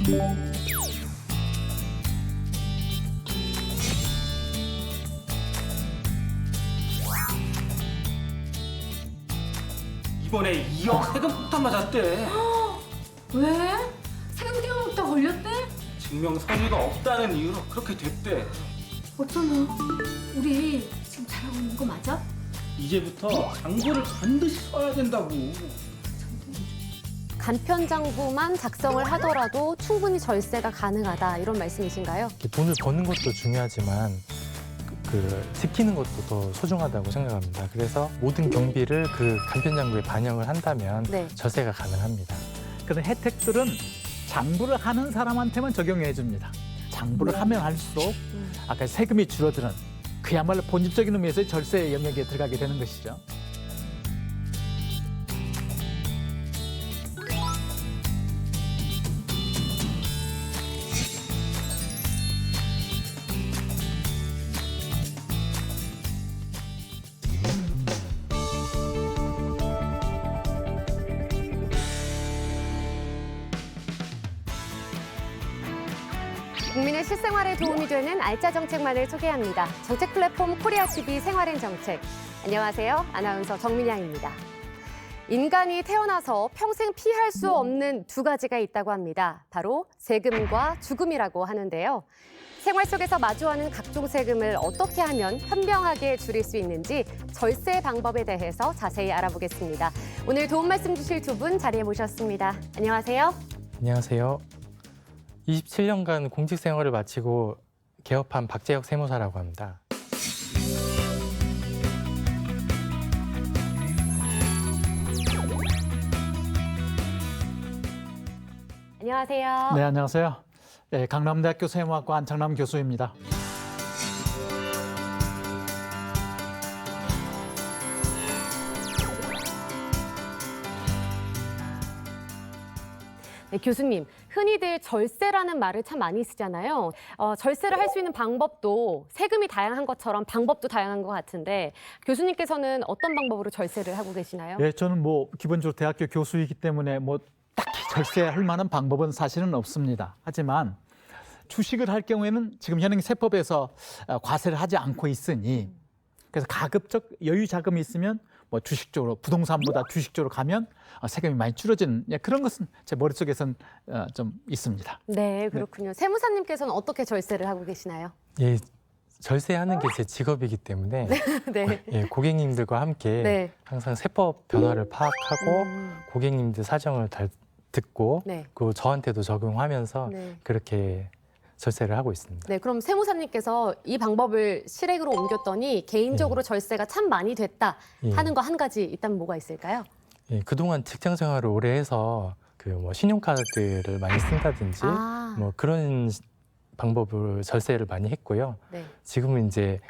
이번에 2억 세금 폭탄 맞았대. 왜? 세금 띄워먹다 걸렸대? 증명서류가 없다는 이유로 그렇게 됐대. 어쩌나? 우리 지금 잘하고 있는 거 맞아? 이제부터 장부를 반드시 써야 된다고. 간편장부만 작성을 하더라도 충분히 절세가 가능하다 이런 말씀이신가요? 이렇게 돈을 버는 것도 중요하지만 지키는 것도 더 소중하다고 생각합니다. 그래서 모든 경비를 그 간편장부에 반영을 한다면 네. 절세가 가능합니다. 그런 혜택들은 장부를 하는 사람한테만 적용해 줍니다. 장부를 하면 할수록 아까 세금이 줄어드는 그야말로 본질적인 의미에서의 절세 영역에 들어가게 되는 것이죠. 국민의 실생활에 도움이 되는 알짜 정책만을 소개합니다. 정책 플랫폼 코리아TV 생활엔 정책. 안녕하세요. 아나운서 정민양입니다. 인간이 태어나서 평생 피할 수 없는 두 가지가 있다고 합니다. 바로 세금과 죽음이라고 하는데요. 생활 속에서 마주하는 각종 세금을 어떻게 하면 현명하게 줄일 수 있는지 절세 방법에 대해서 자세히 알아보겠습니다. 오늘 도움 말씀 주실 두 분 자리에 모셨습니다. 안녕하세요. 안녕하세요. 27년간 공직 생활을 마치고 개업한 박재혁 세무사라고 합니다. 안녕하세요. 네, 안녕하세요. 네, 강남대학교 세무학과 안창남 교수입니다. 네, 교수님, 흔히들 절세라는 말을 참 많이 쓰잖아요. 절세를 할 수 있는 방법도 세금이 다양한 것처럼 방법도 다양한 것 같은데 교수님께서는 어떤 방법으로 절세를 하고 계시나요? 예, 저는 기본적으로 대학교 교수이기 때문에 딱히 절세할 만한 방법은 사실은 없습니다. 하지만 주식을 할 경우에는 지금 현행 세법에서 과세를 하지 않고 있으니 그래서 가급적 여유 자금이 있으면 주식 쪽으로 부동산보다 주식 쪽으로 가면 세금이 많이 줄어지는 그런 것은 제 머릿속에선 좀 있습니다. 네, 그렇군요. 세무사님께서는 어떻게 절세를 하고 계시나요? 예, 절세하는 게 제 직업이기 때문에 네. 예, 고객님들과 함께 네. 항상 세법 변화를 파악하고 고객님들 사정을 듣고 네. 그 저한테도 적용하면서 네. 그렇게 절세를 하고 있습니다. 네, 그럼 세무사님께서 이 방법을 실행으로 옮겼더니 개인적으로 절세가 참 많이 됐다 하는 거 한 가지 있다면 뭐가 있을까요? 예, 그동안 직장 생활을 오래 해서 신용카드를 많이 쓴다든지 그런 방법으로 절세를 많이 했고요. 네. 지금은 이제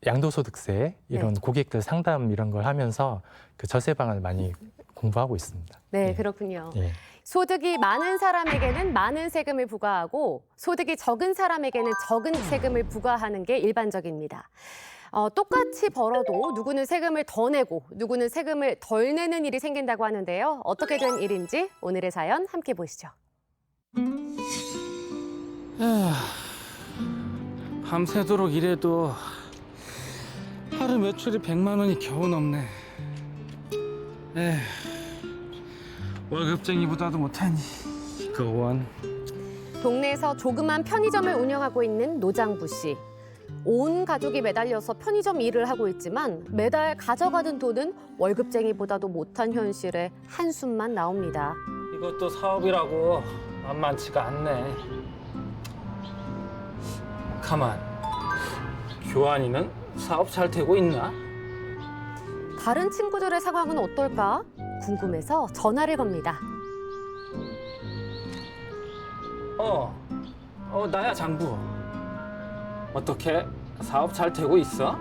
양도소득세 이런 고객들 상담 이런 걸 하면서 절세 방안을 많이 공부하고 있습니다. 네, 그렇군요. 예. 소득이 많은 사람에게는 많은 세금을 부과하고 소득이 적은 사람에게는 적은 세금을 부과하는 게 일반적입니다. 똑같이 벌어도 누구는 세금을 더 내고 누구는 세금을 덜 내는 일이 생긴다고 하는데요. 어떻게 된 일인지 오늘의 사연 함께 보시죠. 밤새도록 일해도 하루 매출이 100만 원이 겨우 넘네. 월급쟁이보다도 못하니 그 원. 동네에서 조그만 편의점을 운영하고 있는 노장부 씨. 온 가족이 매달려서 편의점 일을 하고 있지만 매달 가져가는 돈은 월급쟁이보다도 못한 현실에 한숨만 나옵니다. 이것도 사업이라고 만만치가 않네. 가만. 교환이는 사업 잘 되고 있나? 다른 친구들의 상황은 어떨까? 궁금해서 전화를 겁니다. 나야 장부. 어떻게 사업 잘 되고 있어?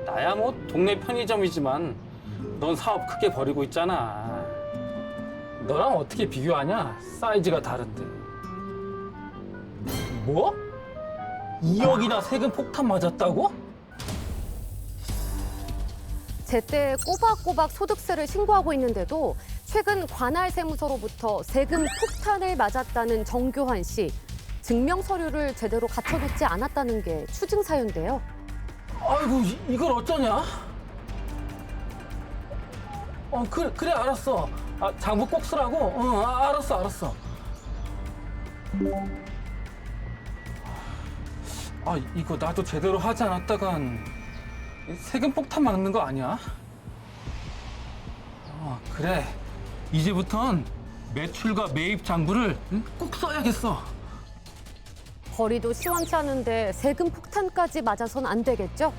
나야 동네 편의점이지만 넌 사업 크게 벌이고 있잖아. 너랑 어떻게 비교하냐? 사이즈가 다른데. 뭐? 2억이나 세금 폭탄 맞았다고? 제때 꼬박꼬박 소득세를 신고하고 있는데도 최근 관할 세무서로부터 세금 폭탄을 맞았다는 정교환 씨. 증명 서류를 제대로 갖춰놓지 않았다는 게 추징 사유인데요. 아이고, 이걸 어쩌냐? 그래, 알았어. 장부 꼭 쓰라고? 알았어. 이거 나도 제대로 하지 않았다간 세금 폭탄 맞는 거 아니야? 그래. 이제부턴 매출과 매입 장부를 꼭 써야겠어. 거리도 시원치 않은데 세금 폭탄까지 맞아선 안 되겠죠?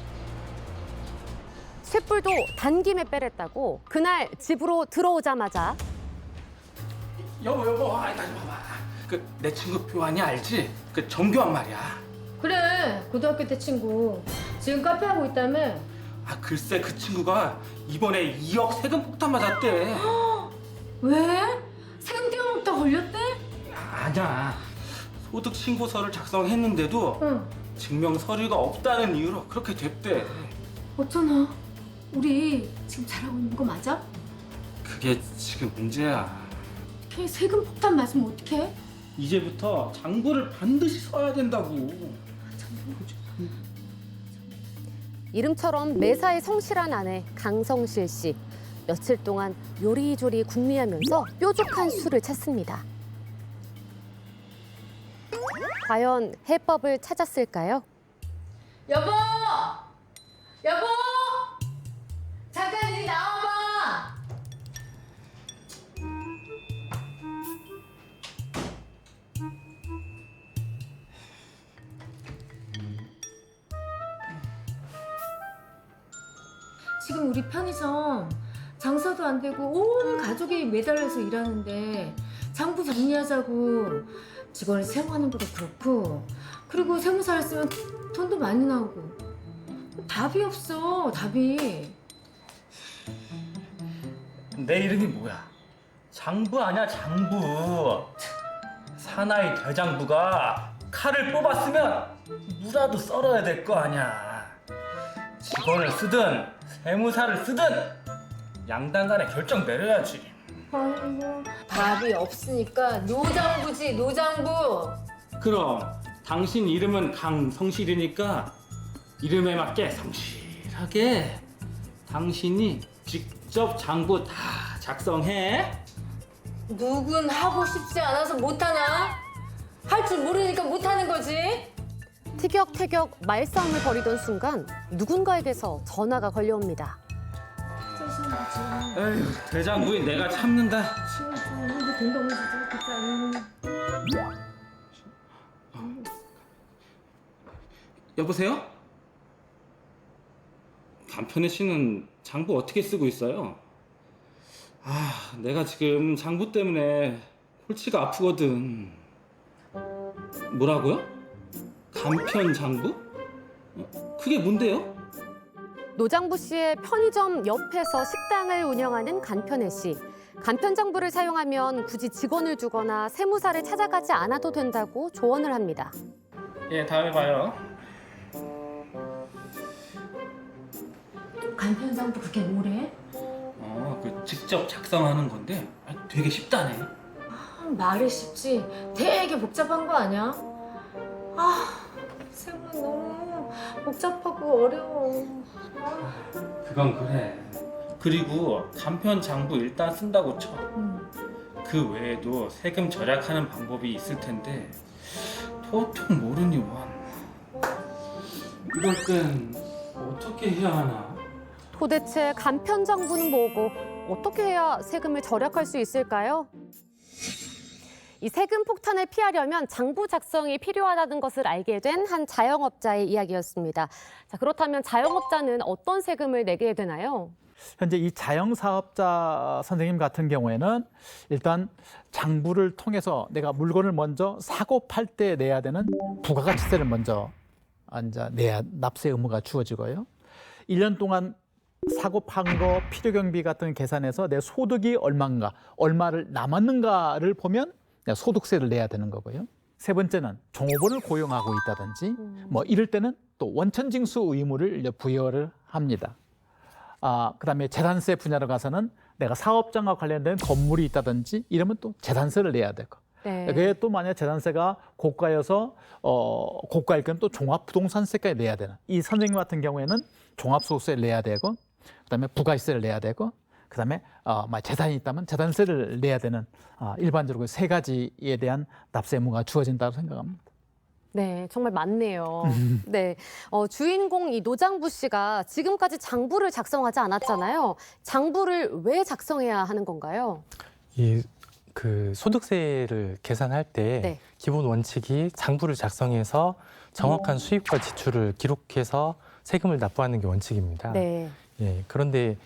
쇳불도 단김에 빼랬다고 그날 집으로 들어오자마자 여보, 나 좀 봐봐. 내 친구 교환이 알지? 정교한 말이야. 그래, 고등학교 때 친구. 지금 카페 하고 있다며? 글쎄 그 친구가 이번에 2억 세금 폭탄 맞았대. 왜? 세금 떼어먹다 걸렸대? 아니야. 소득 신고서를 작성했는데도 응. 증명 서류가 없다는 이유로 그렇게 됐대. 어쩌나? 우리 지금 잘하고 있는 거 맞아? 그게 지금 문제야. 걔 세금 폭탄 맞으면 어떡해? 이제부터 장부를 반드시 써야 된다고. 이름처럼 매사에 성실한 아내 강성실 씨. 며칠 동안 요리조리 궁리하면서 뾰족한 수를 챘습니다. 과연 해법을 찾았을까요? 여보! 여보! 잠깐 이리 나와봐! 지금 우리 편의점 장사도 안 되고 온 가족이 매달려서 일하는데 장부 정리하자고 직원을 채용하는 것도 그렇고 그리고 세무사를 쓰면 돈도 많이 나오고 답이 없어, 답이. 내 이름이 뭐야? 장부 아니야, 장부. 사나이 대장부가 칼을 뽑았으면 무라도 썰어야 될 거 아니야. 직원을 쓰든 세무사를 쓰든 양당 간에 결정 내려야지. 아이고, 답이 없으니까 노장부지, 노장부. 그럼 당신 이름은 강성실이니까 이름에 맞게 성실하게 당신이 직접 장부 다 작성해. 누군 하고 싶지 않아서 못하나? 할 줄 모르니까 못하는 거지. 티격태격 말싸움을 벌이던 순간 누군가에게서 전화가 걸려옵니다. 에휴, 대장부인 내가 참는다. 여보세요? 간편의 씨는 장부 어떻게 쓰고 있어요? 내가 지금 장부 때문에 골치가 아프거든. 뭐라고요? 간편 장부? 그게 뭔데요? 노장부 씨의 편의점 옆에서 식당을 운영하는 간편혜 씨. 간편 장부를 사용하면 굳이 직원을 두거나 세무사를 찾아가지 않아도 된다고 조언을 합니다. 예, 다음에 봐요. 간편장부 그게 뭐래? 직접 작성하는 건데 되게 쉽다네. 말이 쉽지 되게 복잡한 거 아니야? 세무는 너무 복잡하고 어려워. 그건 그래. 그리고 간편 장부 일단 쓴다고 쳐. 그 외에도 세금 절약하는 방법이 있을 텐데 도통 모르니 원. 이럴 땐 어떻게 해야 하나? 도대체 간편 장부는 뭐고 어떻게 해야 세금을 절약할 수 있을까요? 이 세금 폭탄을 피하려면 장부 작성이 필요하다는 것을 알게 된 한 자영업자의 이야기였습니다. 자, 그렇다면 자영업자는 어떤 세금을 내게 되나요? 현재 이 자영사업자 선생님 같은 경우에는 일단 장부를 통해서 내가 물건을 먼저 사고 팔 때 내야 되는 부가가치세를 먼저 내야 납세 의무가 주어지고요. 1년 동안 사고 판 거 필요경비 같은 계산해서 내 소득이 얼마인가, 얼마를 남았는가를 보면 내가 소득세를 내야 되는 거고요. 세 번째는 종업원을 고용하고 있다든지 이럴 때는 또 원천징수 의무를 부여를 합니다. 그다음에 재산세 분야로 가서는 내가 사업장과 관련된 건물이 있다든지 이러면 또 재산세를 내야 되고 네. 그게 또 만약 재산세가 고가여서 고가일 경우는 또 종합부동산세까지 내야 되는 이 선생님 같은 경우에는 종합소득세를 내야 되고 그다음에 부가세를 내야 되고 그다음에 재산이 있다면 재산세를 내야 되는 일반적으로 세 가지에 대한 납세 의무가 주어진다고 생각합니다. 네, 정말 많네요. 네, 주인공 이 노장부 씨가 지금까지 장부를 작성하지 않았잖아요. 장부를 왜 작성해야 하는 건가요? 그 소득세를 계산할 때 네. 기본 원칙이 장부를 작성해서 정확한 수입과 지출을 기록해서 세금을 납부하는 게 원칙입니다. 네, 예, 그런데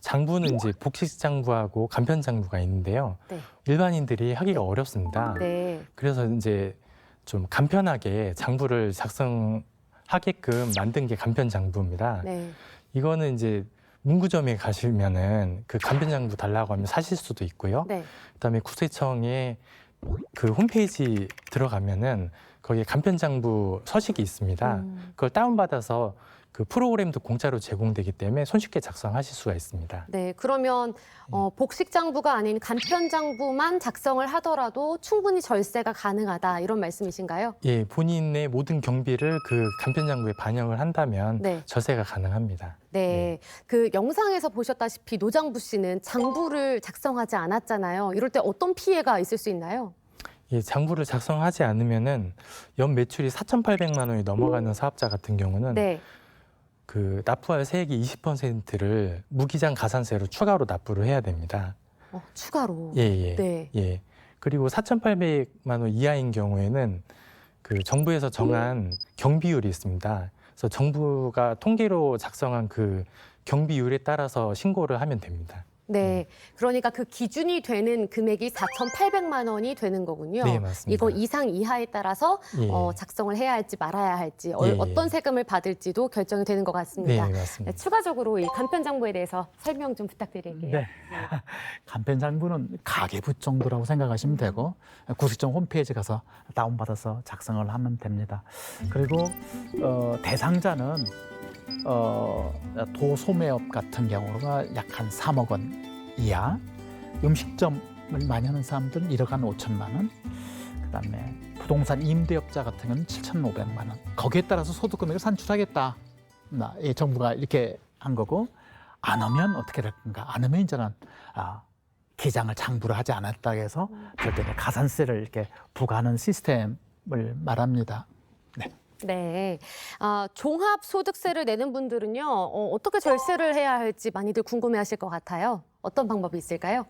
장부는 이제 복식장부하고 간편장부가 있는데요. 네. 일반인들이 하기가 어렵습니다. 네, 그래서 이제 좀 간편하게 장부를 작성하게끔 만든 게 간편장부입니다. 네. 이거는 이제 문구점에 가시면은 그 간편장부 달라고 하면 사실 수도 있고요. 네. 그다음에 구세청에 그 홈페이지 들어가면은 거기에 간편장부 서식이 있습니다. 그걸 다운받아서 그 프로그램도 공짜로 제공되기 때문에 손쉽게 작성하실 수가 있습니다. 네, 그러면 복식장부가 아닌 간편장부만 작성을 하더라도 충분히 절세가 가능하다 이런 말씀이신가요? 예, 본인의 모든 경비를 그 간편장부에 반영을 한다면 네. 절세가 가능합니다. 네, 그 영상에서 보셨다시피 노장부 씨는 장부를 작성하지 않았잖아요. 이럴 때 어떤 피해가 있을 수 있나요? 예, 장부를 작성하지 않으면은 연 매출이 4,800만 원이 넘어가는 사업자 같은 경우는 네, 그 납부할 세액의 20%를 무기장 가산세로 추가로 납부를 해야 됩니다. 추가로. 예, 예. 네. 예. 그리고 4,800만 원 이하인 경우에는 그 정부에서 정한 경비율이 있습니다. 그래서 정부가 통계로 작성한 그 경비율에 따라서 신고를 하면 됩니다. 네, 그러니까 그 기준이 되는 금액이 4,800만 원이 되는 거군요. 네, 맞습니다. 이거 이상 이하에 따라서 예. 작성을 해야 할지 말아야 할지 예, 예. 어떤 세금을 받을지도 결정이 되는 것 같습니다. 네, 맞습니다. 네, 추가적으로 이 간편장부에 대해서 설명 좀 부탁드릴게요. 네. 간편장부는 가계부 정도라고 생각하시면 되고 구세청 홈페이지 가서 다운받아서 작성을 하면 됩니다. 그리고 대상자는 도소매업 같은 경우가 약 한 3억 원 이하, 음식점을 많이 하는 사람들은 1억 한 5천만 원, 그다음에 부동산 임대업자 같은 경우는 7,500만 원. 거기에 따라서 소득 금액을 산출하겠다. 정부가 이렇게 한 거고 안 하면 어떻게 될 건가? 안 하면 이제는 기장을 장부를 하지 않았다 해서 별도의 가산세를 이렇게 부과하는 시스템을 말합니다. 네. 네, 종합소득세를 내는 분들은요, 어떻게 절세를 해야 할지 많이들 궁금해하실 것 같아요. 어떤 방법이 있을까요?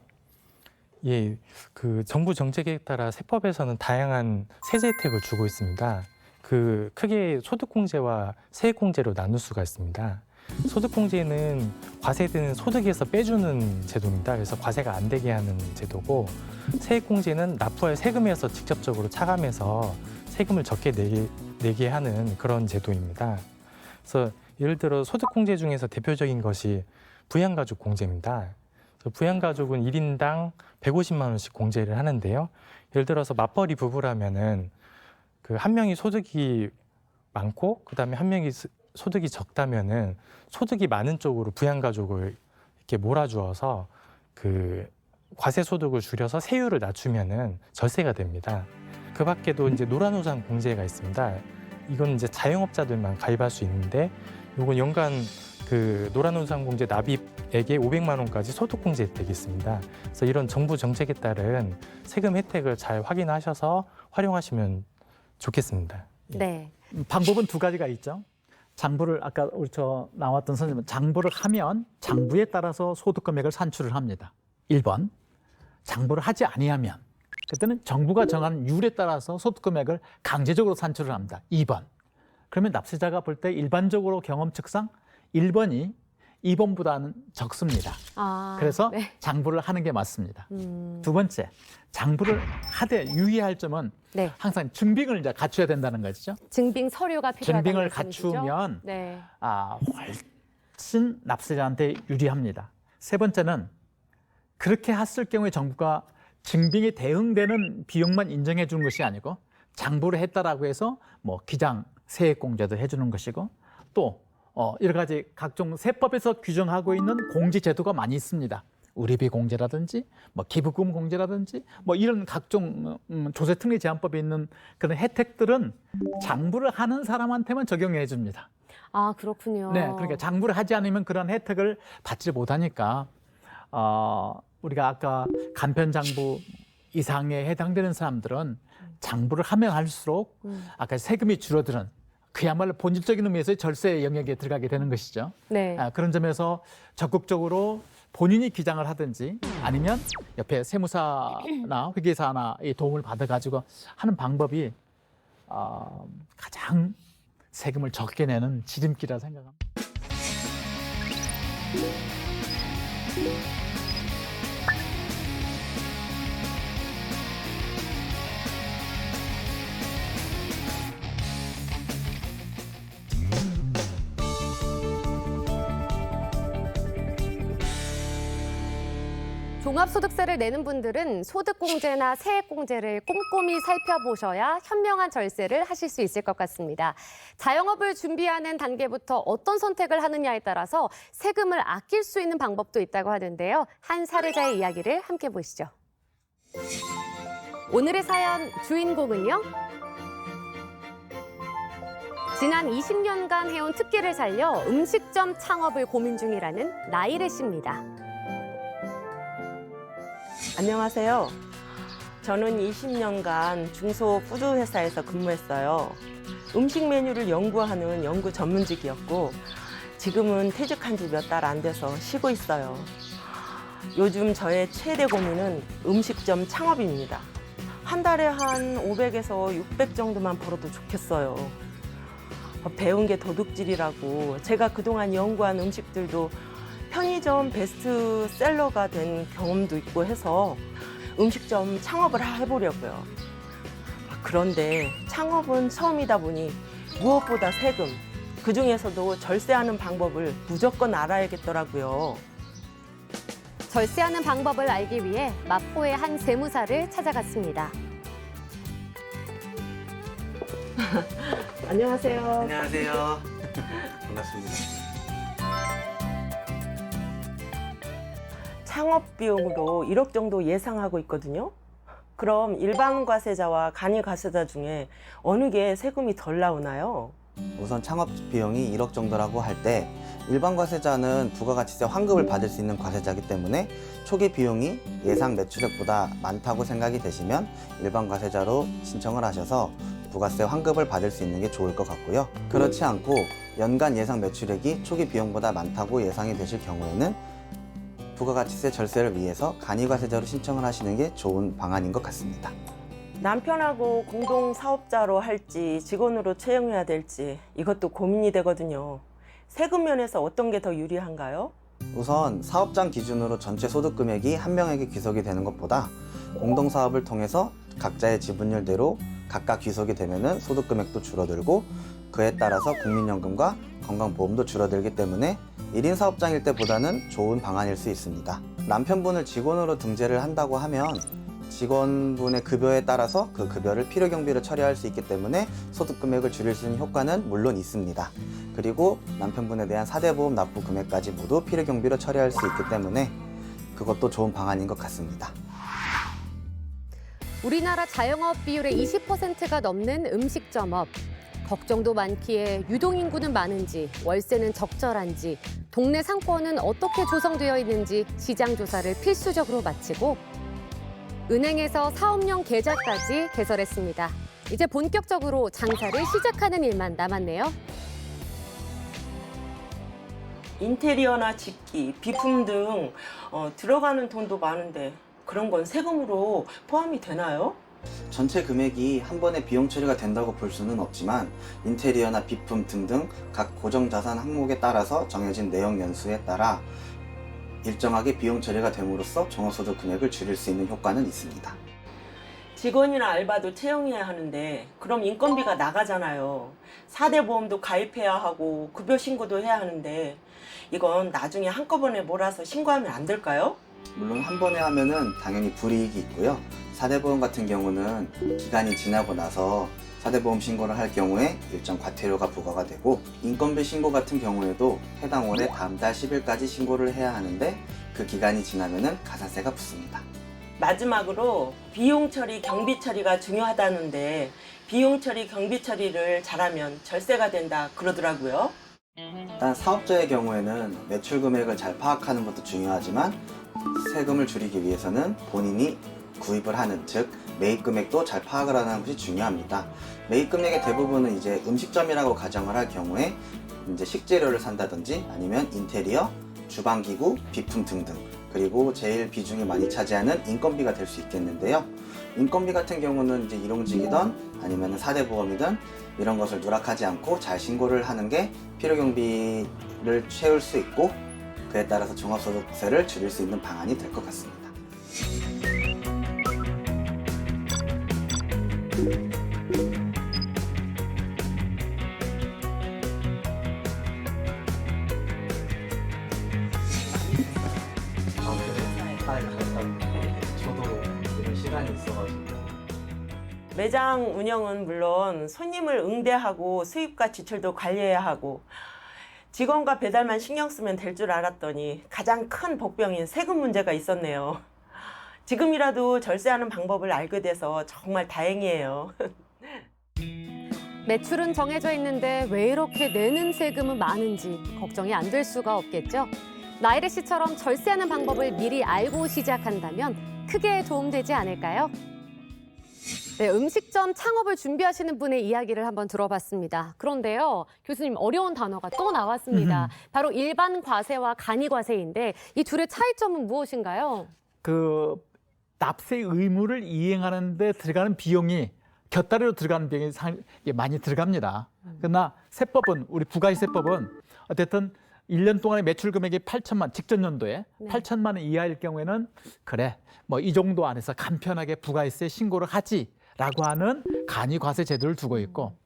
예, 그 정부 정책에 따라 세법에서는 다양한 세제 혜택을 주고 있습니다. 그 크게 소득공제와 세액공제로 나눌 수가 있습니다. 소득공제는 과세된 소득에서 빼주는 제도입니다. 그래서 과세가 안 되게 하는 제도고, 세액공제는 납부할 세금에서 직접적으로 차감해서 세금을 적게 내게 하는 그런 제도입니다. 그래서 예를 들어 소득공제 중에서 대표적인 것이 부양가족공제입니다. 부양가족은 1인당 150만 원씩 공제를 하는데요. 예를 들어서 맞벌이 부부라면은 그 한 명이 소득이 많고 그다음에 한 명이 소득이 적다면은 소득이 많은 쪽으로 부양가족을 이렇게 몰아주어서 그 과세 소득을 줄여서 세율을 낮추면은 절세가 됩니다. 그 밖에도 이제 노란우산 공제가 있습니다. 이건 이제 자영업자들만 가입할 수 있는데, 이건 연간 그 노란우산 공제 납입액의 500만 원까지 소득공제 혜택이 있습니다. 그래서 이런 정부 정책에 따른 세금 혜택을 잘 확인하셔서 활용하시면 좋겠습니다. 네. 방법은 두 가지가 있죠. 장부를 아까 우리 나왔던 선생님은 장부를 하면 장부에 따라서 소득 금액을 산출을 합니다. 1번 장부를 하지 아니하면 그때는 정부가 정한 율에 따라서 소득 금액을 강제적으로 산출을 합니다. 2번 그러면 납세자가 볼 때 일반적으로 경험칙상 1번이 2번보다는 적습니다. 그래서 네. 장부를 하는 게 맞습니다. 두 번째, 장부를 하되 유의할 점은 네. 항상 증빙을 이제 갖춰야 된다는 것이죠. 증빙 서류가 필요하다는 증빙을 말씀이시죠? 갖추면 네. 훨씬 납세자한테 유리합니다. 세 번째는 그렇게 했을 경우에 정부가 증빙에 대응되는 비용만 인정해 주는 것이 아니고 장부를 했다라고 해서 뭐 기장 세액공제도 해주는 것이고 또 여러 가지 각종 세법에서 규정하고 있는 공제 제도가 많이 있습니다. 의료비 공제라든지 뭐 기부금 공제라든지 뭐 이런 각종 조세특례 제한법에 있는 그런 혜택들은 장부를 하는 사람한테만 적용해 줍니다. 아, 그렇군요. 네, 그러니까 장부를 하지 않으면 그런 혜택을 받지 못하니까 우리가 아까 간편장부 이상에 해당되는 사람들은 장부를 하면 할수록 아까 세금이 줄어드는 그야말로 본질적인 의미에서의 절세 영역에 들어가게 되는 것이죠. 네. 그런 점에서 적극적으로 본인이 기장을 하든지 아니면 옆에 세무사나 회계사나 이 도움을 받아가지고 하는 방법이 가장 세금을 적게 내는 지름길이라 생각합니다. 종합소득세를 내는 분들은 소득공제나 세액공제를 꼼꼼히 살펴보셔야 현명한 절세를 하실 수 있을 것 같습니다. 자영업을 준비하는 단계부터 어떤 선택을 하느냐에 따라서 세금을 아낄 수 있는 방법도 있다고 하는데요. 한 사례자의 이야기를 함께 보시죠. 오늘의 사연 주인공은요. 지난 20년간 해온 특기를 살려 음식점 창업을 고민 중이라는 나이레 씨입니다. 안녕하세요. 저는 20년간 중소푸드회사에서 근무했어요. 음식 메뉴를 연구하는 연구 전문직이었고 지금은 퇴직한 지 몇 달 안 돼서 쉬고 있어요. 요즘 저의 최대 고민은 음식점 창업입니다. 한 달에 한 500에서 600 정도만 벌어도 좋겠어요. 배운 게 도둑질이라고 제가 그동안 연구한 음식들도 편의점 베스트셀러가 된 경험도 있고 해서 음식점 창업을 해보려고요. 그런데 창업은 처음이다 보니 무엇보다 세금, 그중에서도 절세하는 방법을 무조건 알아야겠더라고요. 절세하는 방법을 알기 위해 마포의 한 세무사를 찾아갔습니다. 안녕하세요. 안녕하세요. 반갑습니다. 창업 비용으로 1억 정도 예상하고 있거든요. 그럼 일반 과세자와 간이 과세자 중에 어느 게 세금이 덜 나오나요? 우선 창업 비용이 1억 정도라고 할 때 일반 과세자는 부가가치세 환급을 받을 수 있는 과세자이기 때문에 초기 비용이 예상 매출액보다 많다고 생각이 되시면 일반 과세자로 신청을 하셔서 부가세 환급을 받을 수 있는 게 좋을 것 같고요. 그렇지 않고 연간 예상 매출액이 초기 비용보다 많다고 예상이 되실 경우에는 부가가치세 절세를 위해서 간이과세자로 신청을 하시는 게 좋은 방안인 것 같습니다. 남편하고 공동사업자로 할지 직원으로 채용해야 될지 이것도 고민이 되거든요. 세금 면에서 어떤 게 더 유리한가요? 우선 사업장 기준으로 전체 소득 금액이 한 명에게 귀속이 되는 것보다 공동사업을 통해서 각자의 지분율대로 각각 귀속이 되면은 소득 금액도 줄어들고 그에 따라서 국민연금과 건강보험도 줄어들기 때문에 1인 사업장일 때보다는 좋은 방안일 수 있습니다. 남편분을 직원으로 등재를 한다고 하면 직원분의 급여에 따라서 그 급여를 필요경비로 처리할 수 있기 때문에 소득 금액을 줄일 수 있는 효과는 물론 있습니다. 그리고 남편분에 대한 4대 보험 납부 금액까지 모두 필요경비로 처리할 수 있기 때문에 그것도 좋은 방안인 것 같습니다. 우리나라 자영업 비율의 20%가 넘는 음식점업. 걱정도 많기에 유동인구는 많은지, 월세는 적절한지, 동네 상권은 어떻게 조성되어 있는지 시장 조사를 필수적으로 마치고 은행에서 사업용 계좌까지 개설했습니다. 이제 본격적으로 장사를 시작하는 일만 남았네요. 인테리어나 집기, 비품 등 들어가는 돈도 많은데 그런 건 세금으로 포함이 되나요? 전체 금액이 한 번에 비용 처리가 된다고 볼 수는 없지만 인테리어나 비품 등등 각 고정자산 항목에 따라서 정해진 내역 연수에 따라 일정하게 비용 처리가 됨으로써 종합소득 금액을 줄일 수 있는 효과는 있습니다. 직원이나 알바도 채용해야 하는데 그럼 인건비가 나가잖아요. 4대 보험도 가입해야 하고 급여 신고도 해야 하는데 이건 나중에 한꺼번에 몰아서 신고하면 안 될까요? 물론 한 번에 하면은 당연히 불이익이 있고요. 4대 보험 같은 경우는 기간이 지나고 나서 4대 보험 신고를 할 경우에 일정 과태료가 부과가 되고, 인건비 신고 같은 경우에도 해당 월의 다음 달 10일까지 신고를 해야 하는데 그 기간이 지나면은 가산세가 붙습니다. 마지막으로 비용 처리, 경비 처리가 중요하다는데 비용 처리, 경비 처리를 잘하면 절세가 된다 그러더라고요. 일단 사업자의 경우에는 매출 금액을 잘 파악하는 것도 중요하지만 세금을 줄이기 위해서는 본인이 구입을 하는, 즉 매입 금액도 잘 파악을 하는 것이 중요합니다. 매입 금액의 대부분은 이제 음식점이라고 가정을 할 경우에 이제 식재료를 산다든지 아니면 인테리어, 주방기구, 비품 등등, 그리고 제일 비중이 많이 차지하는 인건비가 될 수 있겠는데요. 인건비 같은 경우는 이제 일용직이든 아니면 4대 보험이든 이런 것을 누락하지 않고 잘 신고를 하는 게 필요경비를 채울 수 있고, 그에 따라서 종합소득세를 줄일 수 있는 방안이 될 것 같습니다. 저도 이런 시간이 있어가지고. 매장 운영은 물론 손님을 응대하고 수입과 지출도 관리해야 하고 직원과 배달만 신경 쓰면 될 줄 알았더니 가장 큰 복병인 세금 문제가 있었네요. 지금이라도 절세하는 방법을 알게 돼서 정말 다행이에요. 매출은 정해져 있는데 왜 이렇게 내는 세금은 많은지 걱정이 안 될 수가 없겠죠. 나이래 씨처럼 절세하는 방법을 미리 알고 시작한다면 크게 도움되지 않을까요? 네, 음식점 창업을 준비하시는 분의 이야기를 한번 들어봤습니다. 그런데요, 교수님 어려운 단어가 또 나왔습니다. 바로 일반 과세와 간이 과세인데 이 둘의 차이점은 무엇인가요? 그 납세 의무를 이행하는 데 들어가는 비용이 곁다리로 들어가는 비용이 많이 들어갑니다. 그러나 세법은, 우리 부가세법은 어쨌든 1년 동안의 매출 금액이 8천만, 직전 연도에 네. 8천만 원 이하일 경우에는 그래, 뭐 이 정도 안에서 간편하게 부가세 신고를 하지라고 하는 간이 과세 제도를 두고 있고,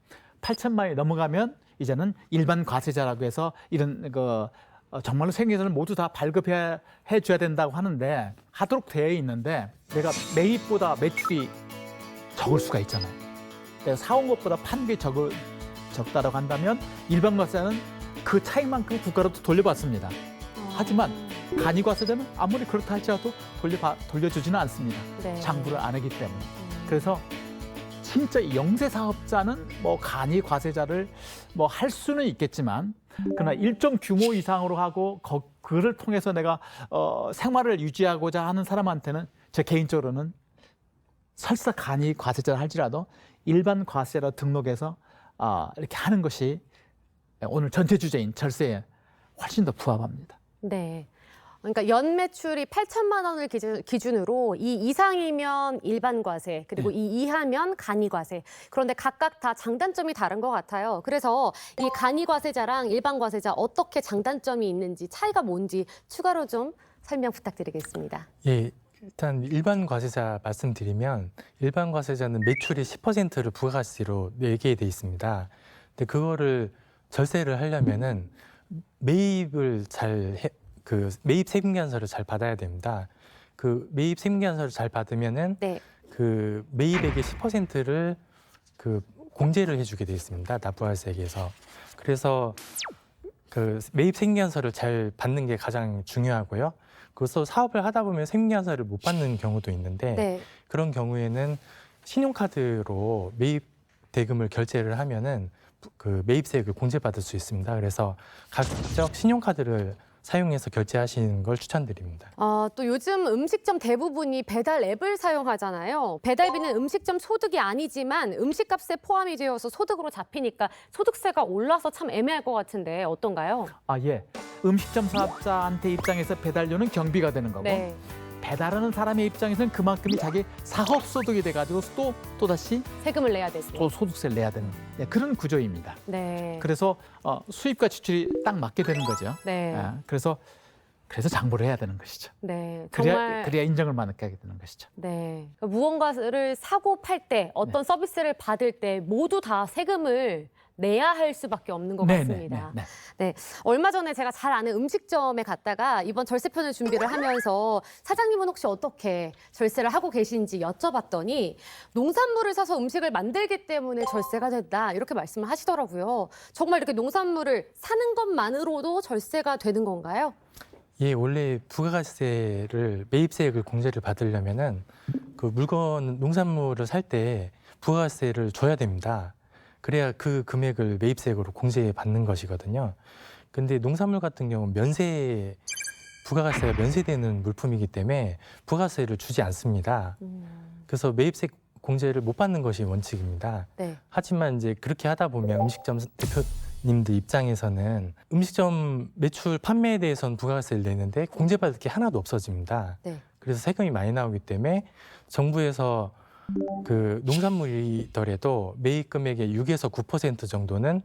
8천만 원이 넘어가면 이제는 일반 과세자라고 해서 이런 정말로 생계선을 모두 다 발급해 줘야 된다고 하는데, 하도록 되어 있는데 내가 매입보다 매출이 적을 수가 있잖아요. 내가 사온 것보다 판 게 적다라고 한다면 일반 과세자는 그 차이만큼 국가로도 돌려받습니다. 하지만 간이과세자는 아무리 그렇다 할지라도 돌려주지는 않습니다. 네. 장부를 안 하기 때문에. 그래서 진짜 영세 사업자는 뭐 간이과세자를 뭐 할 수는 있겠지만, 그러나 일정 규모 이상으로 하고 그를 통해서 내가 생활을 유지하고자 하는 사람한테는 제 개인적으로는 설사 간이과세자를 할지라도 일반 과세자로 등록해서 이렇게 하는 것이 오늘 전체 주제인 절세에 훨씬 더 부합합니다. 네. 그러니까 연 매출이 8천만 원을 기준으로 이 이상이면 일반 과세, 그리고 이 이하면 간이 과세. 그런데 각각 다 장단점이 다른 것 같아요. 그래서 이 간이 과세자랑 일반 과세자 어떻게 장단점이 있는지, 차이가 뭔지 추가로 좀 설명 부탁드리겠습니다. 예, 일단 일반 과세자 말씀드리면, 일반 과세자는 매출이 10%를 부가가치로 내게 돼 있습니다. 근데 그거를 절세를 하려면은 매입을 매입 세금계산서를 잘 받아야 됩니다. 그 매입 세금계산서를 잘 받으면은 네. 그 매입액의 10%를 그 공제를 해주게 돼 있습니다. 납부할세액에서. 그래서 그 매입 세금계산서를 잘 받는 게 가장 중요하고요. 그래서 사업을 하다 보면 세금계산서를 못 받는 경우도 있는데, 네. 그런 경우에는 신용카드로 매입 대금을 결제를 하면은 그 매입세액을 공제받을 수 있습니다. 그래서 각적 신용카드를 사용해서 결제하시는 걸 추천드립니다. 또 요즘 음식점 대부분이 배달 앱을 사용하잖아요. 배달비는 음식점 소득이 아니지만 음식값에 포함이 되어서 소득으로 잡히니까 소득세가 올라서 참 애매할 것 같은데 어떤가요? 예. 음식점 사업자한테 입장에서 배달료는 경비가 되는 거고, 네. 배달하는 사람의 입장에서는 그만큼이 자기 사업 소득이 돼가지고 또다시 세금을 내야 되고. 또 소득세를 내야 되는 그런 구조입니다. 네. 그래서 수입과 지출이 딱 맞게 되는 거죠. 네. 그래서 장부를 해야 되는 것이죠. 네. 정말 그래야 인정을 받게 되는 것이죠. 네. 무언가를 사고 팔 때, 어떤 서비스를 받을 때 모두 다 세금을 내야 할 수밖에 없는 것 같습니다. 네, 얼마 전에 제가 잘 아는 음식점에 갔다가 이번 절세편을 준비를 하면서 사장님은 혹시 어떻게 절세를 하고 계신지 여쭤봤더니 농산물을 사서 음식을 만들기 때문에 절세가 된다 이렇게 말씀을 하시더라고요. 정말 이렇게 농산물을 사는 것만으로도 절세가 되는 건가요? 예, 원래 부가가세를 매입세액을 공제를 받으려면은 그 물건 농산물을 살 때 부가가세를 줘야 됩니다. 그래야 그 금액을 매입세액으로 공제받는 것이거든요. 근데 농산물 같은 경우는 부가가세가 면세되는 물품이기 때문에 부가세를 주지 않습니다. 그래서 매입세 공제를 못 받는 것이 원칙입니다. 네. 하지만 이제 그렇게 하다 보면 음식점 대표님들 입장에서는 음식점 매출 판매에 대해서는 부가가세를 내는데 공제받을 게 하나도 없어집니다. 네. 그래서 세금이 많이 나오기 때문에 정부에서 그 농산물이더라도 매입 금액의 6에서 9% 정도는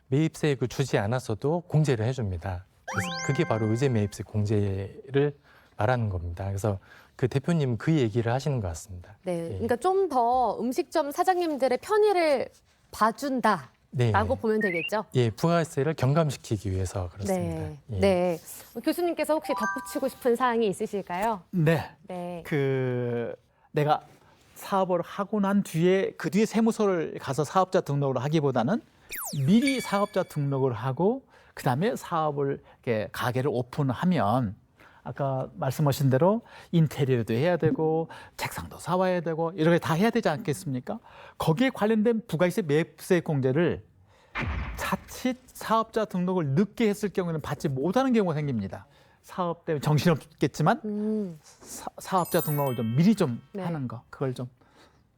매입세액을 주지 않았어도 공제를 해줍니다. 그래서 그게 바로 의제 매입세 공제를 말하는 겁니다. 그래서 그 대표님 그 얘기를 하시는 것 같습니다. 네, 예. 그러니까 좀 더 음식점 사장님들의 편의를 봐준다라고 네. 보면 되겠죠? 예, 부가세를 경감시키기 위해서 그렇습니다. 네. 예. 네. 교수님께서 혹시 덧붙이고 싶은 사항이 있으실까요? 네. 네. 내가 사업을 하고 난 뒤에 그 뒤에 세무서를 가서 사업자 등록을 하기보다는 미리 사업자 등록을 하고 그다음에 사업을 이렇게 가게를 오픈하면 아까 말씀하신 대로 인테리어도 해야 되고 책상도 사와야 되고 이렇게 다 해야 되지 않겠습니까? 거기에 관련된 부가세 매입세 공제를 자칫 사업자 등록을 늦게 했을 경우에는 받지 못하는 경우가 생깁니다. 사업 때문에 정신없겠지만 사업자 등록을 좀 미리 좀 네. 하는 거 그걸 좀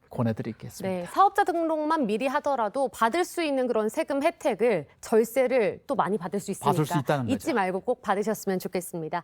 권해드리겠습니다. 네, 사업자 등록만 미리 하더라도 받을 수 있는 그런 세금 혜택을 절세를 또 많이 받을 수 있으니까 받을 수 있다는 거죠. 잊지 말고 꼭 받으셨으면 좋겠습니다.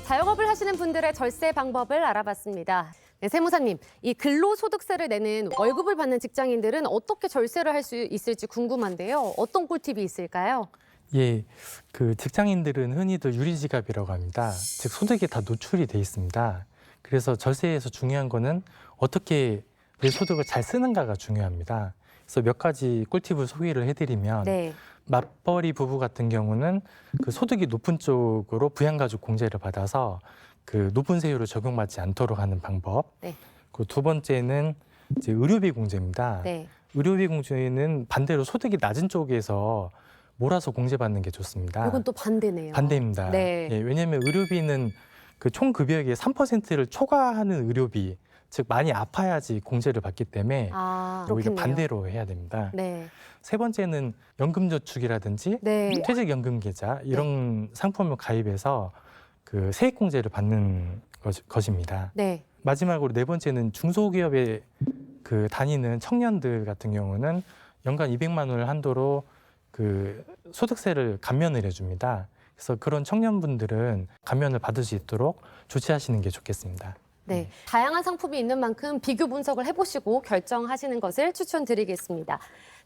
자영업을 하시는 분들의 절세 방법을 알아봤습니다. 네, 세무사님, 이 근로소득세를 내는 월급을 받는 직장인들은 어떻게 절세를 할 수 있을지 궁금한데요. 어떤 꿀팁이 있을까요? 예, 그 직장인들은 흔히들 유리지갑이라고 합니다. 즉 소득이 다 노출이 돼 있습니다. 그래서 절세에서 중요한 거는 어떻게 내 소득을 잘 쓰는가가 중요합니다. 그래서 몇 가지 꿀팁을 소개를 해드리면 네. 맞벌이 부부 같은 경우는 그 소득이 높은 쪽으로 부양가족 공제를 받아서 그 높은 세율을 적용받지 않도록 하는 방법. 네. 그 두 번째는 이제 의료비 공제입니다. 네. 의료비 공제는 반대로 소득이 낮은 쪽에서 몰아서 공제받는 게 좋습니다. 이건 또 반대네요. 반대입니다. 네. 예, 왜냐하면 의료비는 그 총 급여액의 3%를 초과하는 의료비, 즉 많이 아파야지 공제를 받기 때문에 아, 오히려 그렇겠네요. 반대로 해야 됩니다. 네. 세 번째는 연금저축이라든지 네. 퇴직연금계좌 이런 상품을 가입해서 그 세액공제를 받는 것입니다. 네. 마지막으로 네 번째는 중소기업에 그 다니는 청년들 같은 경우는 연간 200만 원을 한도로 그 소득세를 감면을 해줍니다. 그래서 그런 청년분들은 감면을 받을 수 있도록 조치하시는 게 좋겠습니다. 네. 다양한 상품이 있는 만큼 비교 분석을 해보시고 결정하시는 것을 추천드리겠습니다.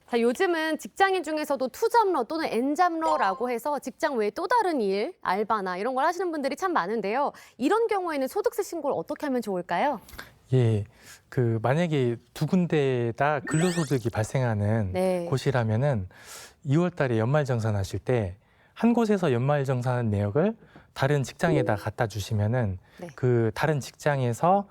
자, 요즘은 직장인 중에서도 투잡러 또는 N잡러라고 해서 직장 외에 또 다른 일, 알바나 이런 걸 하시는 분들이 참 많은데요. 이런 경우에는 소득세 신고를 어떻게 하면 좋을까요? 예, 그 만약에 두 군데 다 근로소득이 발생하는 네. 곳이라면은 2월달에 연말정산하실 때 한 곳에서 연말정산한 내역을 다른 직장에다 갖다 주시면은 네. 그 다른 직장에서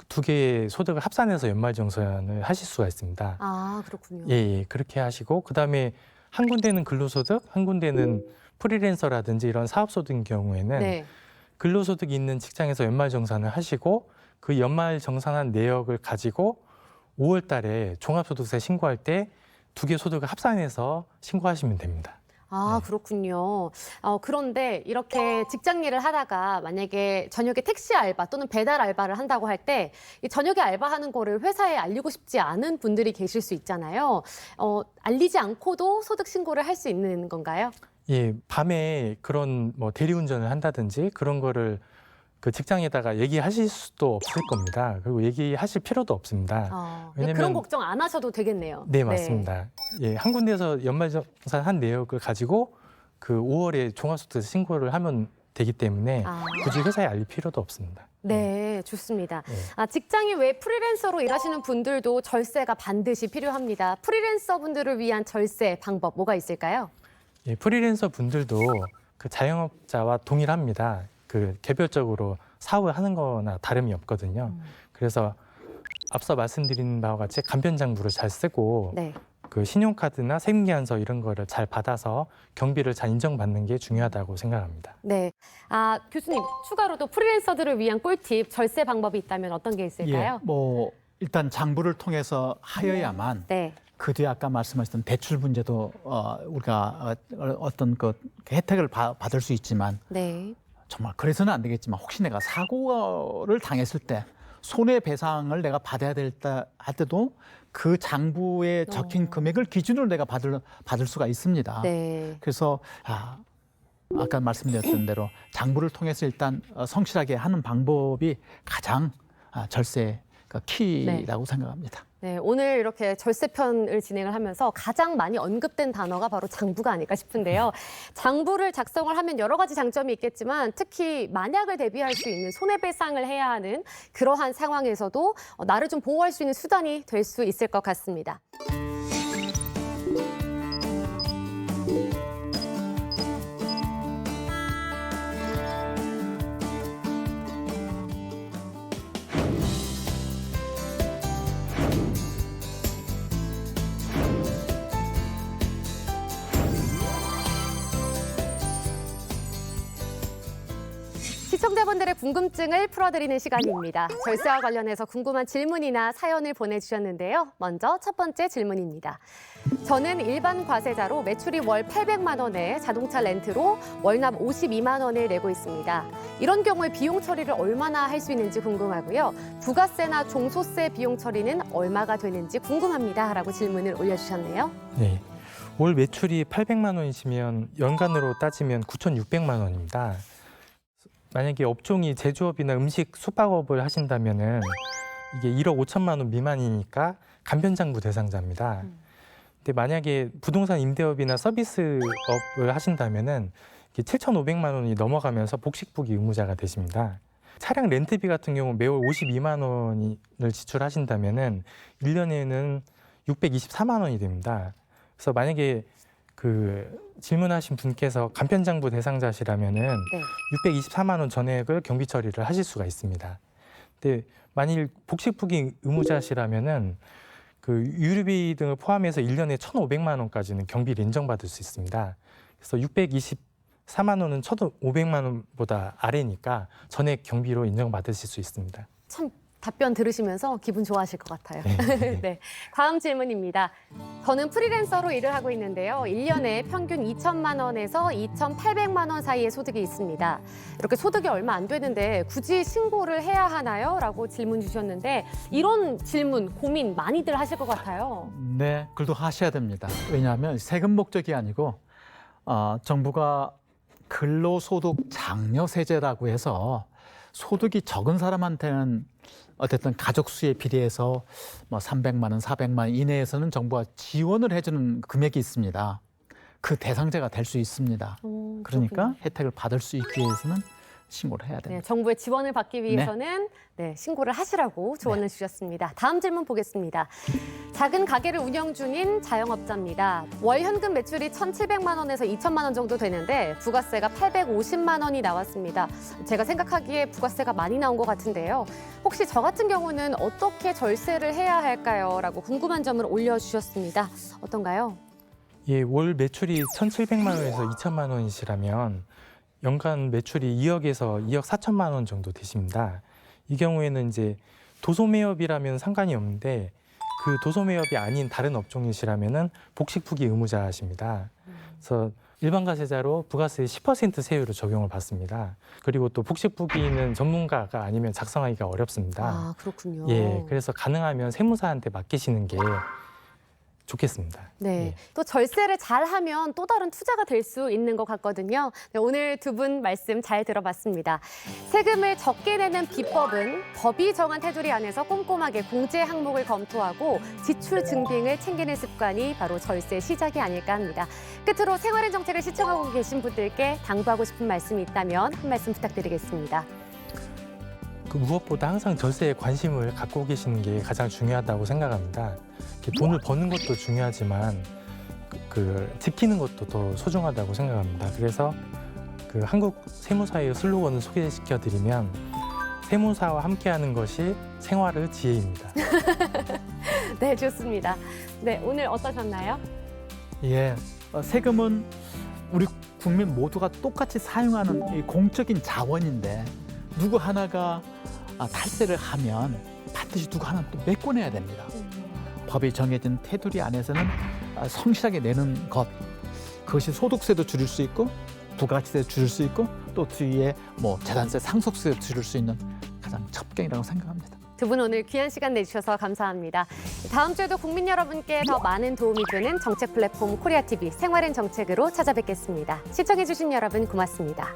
두 개의 소득을 합산해서 연말정산을 하실 수가 있습니다. 아, 그렇군요. 예, 그렇게 하시고 그다음에 한 군데는 근로소득, 한 군데는 프리랜서라든지 이런 사업소득인 경우에는 네. 근로소득이 있는 직장에서 연말정산을 하시고 그 연말정산한 내역을 가지고 5월 달에 종합소득세 신고할 때 두 개 소득을 합산해서 신고하시면 됩니다. 아, 그렇군요. 그런데 이렇게 직장 일을 하다가 만약에 저녁에 택시 알바 또는 배달 알바를 한다고 할 때 이 저녁에 알바하는 거를 회사에 알리고 싶지 않은 분들이 계실 수 있잖아요. 알리지 않고도 소득 신고를 할 수 있는 건가요? 예, 밤에 그런 뭐 대리운전을 한다든지 그런 거를 그 직장에다가 얘기하실 수도 없을 겁니다. 그리고 얘기하실 필요도 없습니다. 그런 왜냐면- 걱정 안 하셔도 되겠네요. 네, 맞습니다. 예, 한 군데에서 연말정산 한 내역을 가지고 그 5월에 종합소득세 신고를 하면 되기 때문에 굳이 회사에 알릴 필요도 없습니다. 네, 좋습니다. 네. 직장인 외 프리랜서로 일하시는 분들도 절세가 반드시 필요합니다. 프리랜서 분들을 위한 절세 방법 뭐가 있을까요? 예, 프리랜서 분들도 그 자영업자와 동일합니다. 그 개별적으로 사업을 하는 거나 다름이 없거든요. 그래서 앞서 말씀드린 바와 같이 간편장부를 잘 쓰고 네. 그 신용카드나 세금계산서 이런 거를 잘 받아서 경비를 잘 인정받는 게 중요하다고 생각합니다. 네. 교수님, 추가로도 프리랜서들을 위한 꿀팁, 절세 방법이 있다면 어떤 게 있을까요? 뭐 일단 장부를 통해서 하여야만 네. 그 뒤에 아까 말씀하셨던 대출 문제도 우리가 어떤 그 혜택을 받을 수 있지만 네. 정말 그래서는 안 되겠지만 혹시 내가 사고를 당했을 때 손해배상을 내가 받아야 될 때도 그 장부에 적힌 금액을 기준으로 내가 받을 수가 있습니다. 네. 그래서 아까 말씀드렸던 대로 장부를 통해서 일단 성실하게 하는 방법이 가장 절세 키라고 생각합니다. 네, 오늘 이렇게 절세편을 진행을 하면서 가장 많이 언급된 단어가 바로 장부가 아닐까 싶은데요. 장부를 작성을 하면 여러 가지 장점이 있겠지만 특히 만약을 대비할 수 있는 손해배상을 해야 하는 그러한 상황에서도 나를 좀 보호할 수 있는 수단이 될 수 있을 것 같습니다. 시청자분들의 궁금증을 풀어드리는 시간입니다. 절세와 관련해서 궁금한 질문이나 사연을 보내주셨는데요. 먼저 첫 번째 질문입니다. 저는 일반 과세자로 매출이 월 800만 원에 자동차 렌트로 월납 52만 원을 내고 있습니다. 이런 경우에 비용 처리를 얼마나 할 수 있는지 궁금하고요. 부가세나 종소세 비용 처리는 얼마가 되는지 궁금합니다. 라고 질문을 올려주셨네요. 네. 월 매출이 800만 원이시면 연간으로 따지면 9,600만 원입니다. 만약에 업종이 제조업이나 음식 숙박업을 하신다면은 이게 1억 5천만 원 미만이니까 간편장부 대상자입니다. 근데 만약에 부동산 임대업이나 서비스업을 하신다면은 7,500만 원이 넘어가면서 복식부기 의무자가 되십니다. 차량 렌트비 같은 경우 매월 52만 원을 지출하신다면은 1년에는 624만 원이 됩니다. 그래서 만약에 그 질문하신 분께서 간편장부 대상자시라면은 네. 624만 원 전액을 경비 처리를 하실 수가 있습니다. 근데 만일 복식부기 의무자시라면은 그 유류비 등을 포함해서 1년에 1,500만 원까지는 경비를 인정받을 수 있습니다. 그래서 624만 원은 1,500만 원보다 아래니까 전액 경비로 인정받으실 수 있습니다. 참 답변 들으시면서 기분 좋아하실 것 같아요. 네. 네, 다음 질문입니다. 저는 프리랜서로 일을 하고 있는데요. 1년에 평균 2천만 원에서 2,800만 원 사이의 소득이 있습니다. 이렇게 소득이 얼마 안 되는데 굳이 신고를 해야 하나요? 라고 질문 주셨는데 이런 질문, 고민 많이들 하실 것 같아요. 네, 그래도 하셔야 됩니다. 왜냐하면 세금 목적이 아니고 정부가 근로소득 장려세제라고 해서 소득이 적은 사람한테는 어쨌든 가족 수에 비례해서 뭐 300만 원, 400만 원 이내에서는 정부가 지원을 해주는 금액이 있습니다. 그 대상자가 될 수 있습니다. 그러니까 그렇군요. 혜택을 받을 수 있기 위해서는 신고를 해야 네, 됩니다. 정부의 지원을 받기 위해서는 신고를 하시라고 조언을 주셨습니다. 다음 질문 보겠습니다. 작은 가게를 운영 중인 자영업자입니다. 월 현금 매출이 1,700만 원에서 2천만 원 정도 되는데 부가세가 850만 원이 나왔습니다. 제가 생각하기에 부가세가 많이 나온 것 같은데요. 혹시 저 같은 경우는 어떻게 절세를 해야 할까요? 라고 궁금한 점을 올려주셨습니다. 어떤가요? 예, 월 매출이 1,700만 원에서 2천만 원이시라면 연간 매출이 2억에서 2억 4천만 원 정도 되십니다. 이 경우에는 이제 도소매업이라면 상관이 없는데 그 도소매업이 아닌 다른 업종이시라면은 복식부기 의무자십니다. 그래서 일반 과세자로 부가세 10% 세율을 적용을 받습니다. 그리고 또 복식부기는 전문가가 아니면 작성하기가 어렵습니다. 아, 그렇군요. 예, 그래서 가능하면 세무사한테 맡기시는 게 좋겠습니다. 네, 예. 또 절세를 잘하면 또 다른 투자가 될 수 있는 것 같거든요. 네, 오늘 두 분 말씀 잘 들어봤습니다. 세금을 적게 내는 비법은 법이 정한 테두리 안에서 꼼꼼하게 공제 항목을 검토하고 지출 증빙을 챙기는 습관이 바로 절세 시작이 아닐까 합니다. 끝으로 생활인 정책을 시청하고 계신 분들께 당부하고 싶은 말씀이 있다면 한 말씀 부탁드리겠습니다. 그 무엇보다 항상 절세에 관심을 갖고 계시는 게 가장 중요하다고 생각합니다. 이렇게 돈을 버는 것도 중요하지만 그 지키는 것도 더 소중하다고 생각합니다. 그래서 그 한국 세무사의 슬로건을 소개시켜드리면 세무사와 함께하는 것이 생활의 지혜입니다. 네, 좋습니다. 네, 오늘 어떠셨나요? 예, 세금은 우리 국민 모두가 똑같이 사용하는 이 공적인 자원인데 누구 하나가 탈세를 하면 반드시 누구 하나는 또 메꿔내야 됩니다. 법이 정해진 테두리 안에서는 성실하게 내는 것, 그것이 소득세도 줄일 수 있고 부가가치세도 줄일 수 있고 또 뒤에 뭐 재산세, 상속세도 줄일 수 있는 가장 첩경이라고 생각합니다. 두 분 오늘 귀한 시간 내주셔서 감사합니다. 다음 주에도 국민 여러분께 더 많은 도움이 되는 정책 플랫폼 코리아TV 생활앤 정책으로 찾아뵙겠습니다. 시청해주신 여러분 고맙습니다.